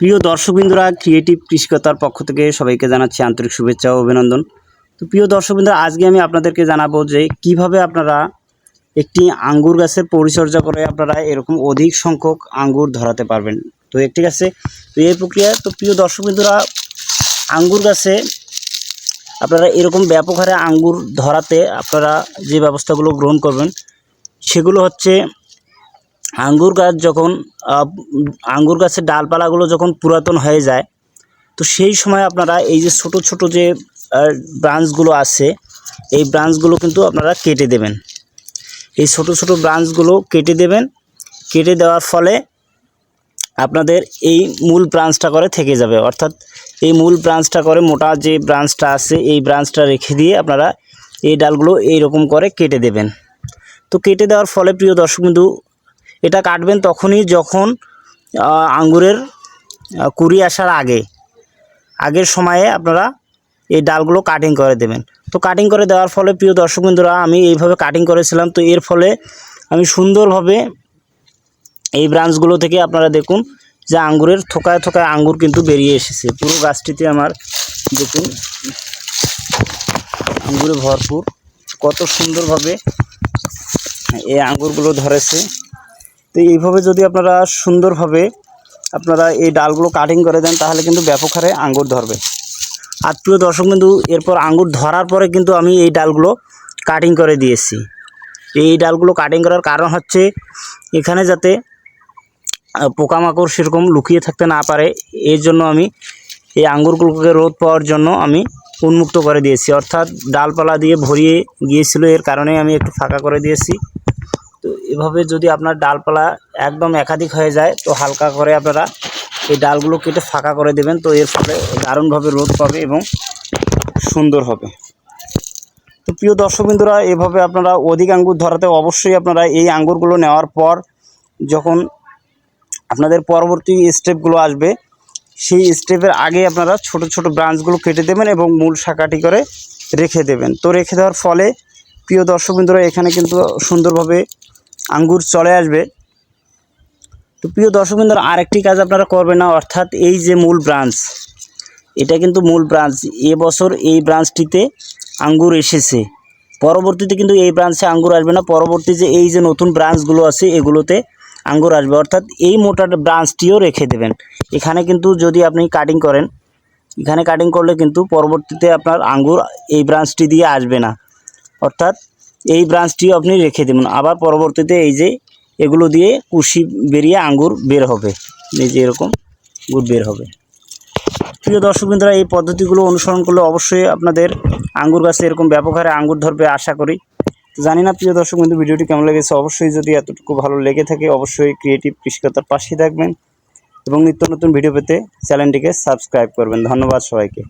প্রিয় দর্শকবৃন্দরা, ক্রিয়েটিভ কৃষিকতার পক্ষ থেকে সবাইকে জানাচ্ছি আন্তরিক শুভেচ্ছা ও অভিনন্দন। তো প্রিয় দর্শকবৃন্দরা, আজকে আমি আপনাদেরকে জানাবো যে কিভাবে আপনারা একটি আঙ্গুর গাছের পরিচর্যা করে আপনারা এরকম অধিক সংখ্যক আঙ্গুর ধরাতে পারবেন। তো ঠিক আছে, তো এই প্রক্রিয়া। তো প্রিয় দর্শকবৃন্দরা, আঙ্গুর গাছে আপনারা এরকম ব্যাপক হারে আঙ্গুর ধরাতে আপনারা যে ব্যবস্থাগুলো গ্রহণ করবেন সেগুলো হচ্ছে, আঙ্গুর গাছের ডালপালাগুলো যখন পুরাতন হয়ে যায়, তো সেই সময় আপনারা এই যে ছোট ছোট যে ব্রাঞ্চগুলো আছে, এই ব্রাঞ্চগুলো কিন্তু আপনারা কেটে দেবেন। এই ছোট ছোট ব্রাঞ্চগুলো কেটে দেবেন। কেটে দেওয়ার ফলে আপনাদের এই মূল ব্রাঞ্চটা করে থেকে যাবে, অর্থাৎ এই মূল ব্রাঞ্চটা করে মোটা যে ব্রাঞ্চটা আছে এই ব্রাঞ্চটা রেখে দিয়ে আপনারা এই ডালগুলো এইরকম করে কেটে দেবেন। তো কেটে দেওয়ার ফলে প্রিয় দর্শকবন্ধু, এটা কাটবেন তখনই যখন আঙ্গুরের কুড়ি আসার আগের সময়ে আপনারা এই ডালগুলো কাটিং করে দেবেন। তো কাটিং করে দেওয়ার ফলে প্রিয় দর্শকবন্ধুরা, আমি এইভাবে কাটিং করেছিলাম। তো এর ফলে আমি সুন্দরভাবে এই ব্রাঞ্চগুলো থেকে আপনারা দেখুন যে আঙ্গুরের থোকায় থোকায় আঙ্গুর কিন্তু বেরিয়ে এসেছে। পুরো গাছটিতে আমার দেখুন আঙ্গুরে ভরপুর, কত সুন্দরভাবে এই আঙ্গুরগুলো ধরেছে। তো এইভাবে যদি আপনারা সুন্দরভাবে আপনারা এই ডালগুলো কাটিং করে দেন তাহলে কিন্তু ব্যাপক হারে আঙ্গুর ধরবে। আর প্রিয় দর্শকবন্ধু, এরপর আঙ্গুর ধরার পরে কিন্তু আমি এই ডালগুলো কাটিং করে দিয়েছি। এই ডালগুলো কাটিং করার কারণ হচ্ছে এখানে যাতে পোকামাকড় সেরকম লুকিয়ে থাকতে না পারে, এর জন্য আমি এই আঙ্গুরগুলোকে রোদ পাওয়ার জন্য আমি উন্মুক্ত করে দিয়েছি, অর্থাৎ ডালপালা দিয়ে ভরিয়ে গিয়েছিল, এর কারণে আমি একটু ফাঁকা করে দিয়েছি। তো এভাবে যদি আপনার ডালপালা একদম একাধিক হয়ে যায়, তো হালকা করে আপনারা এই ডালগুলো কেটে ফাঁকা করে দেবেন। তো এর ফলে দারুণভাবে রোদ পাবে এবং সুন্দর হবে। তো প্রিয় দর্শকবৃন্দরা, এভাবে আপনারা অধিক আঙ্গুর ধরাতে অবশ্যই আপনারা এই আঙ্গুরগুলো নেওয়ার পর যখন আপনাদের পরবর্তী স্টেপগুলো আসবে, সেই স্টেপের আগে আপনারা ছোট ছোট ব্রাঞ্চগুলো কেটে দেবেন এবং মূল শাখাটি করে রেখে দেবেন। তো রেখে দেওয়ার ফলে প্রিয় দর্শকবৃন্দরা, এখানে কিন্তু সুন্দরভাবে আঙ্গুর চলে আসবে। তো প্রিয় দর্শকবৃন্দরা, আরেকটি কাজ আপনারা করবেন না, অর্থাৎ এই যে মূল ব্রাঞ্চ, এটা কিন্তু মূল ব্রাঞ্চ। এবছর এই ব্রাঞ্চটিতে আঙ্গুর এসেছে, পরবর্তীতে কিন্তু এই ব্রাঞ্চে আঙ্গুর আসবে না। পরবর্তী যে এই যে নতুন ব্রাঞ্চগুলো আছে এগুলোতে আঙ্গুর আসবে, অর্থাৎ এই মোটা ব্রাঞ্চটিও রেখে দেবেন। এখানে কিন্তু যদি আপনি কাটিং করেন, এখানে কাটিং করলে কিন্তু পরবর্তীতে আপনার আঙ্গুর এই ব্রাঞ্চটি দিয়ে আসবে না, অর্থাৎ এই ব্রাঞ্চটিও আপনি রেখে দেবেন। আবার পরবর্তীতে এই যে এগুলো দিয়ে কুশি বেরিয়ে আঙ্গুর বের হবে, এই যে এরকম আঙ্গুর বের হবে। প্রিয় দর্শকবৃন্দরা, এই পদ্ধতিগুলো অনুসরণ করলে অবশ্যই আপনাদের আঙ্গুর গাছে এরকম ব্যাপক হারে আঙ্গুর ধরবে আশা করি। তো জানি না প্রিয় দর্শকবৃন্দু, ভিডিওটি কেমন লেগেছে। অবশ্যই যদি এতটুকু ভালো লেগে থাকে অবশ্যই ক্রিয়েটিভ কৃষিকতার পাশেই থাকবেন এবং নিত্য নতুন ভিডিও পেতে চ্যানেলটিকে সাবস্ক্রাইব করবেন। ধন্যবাদ সবাইকে।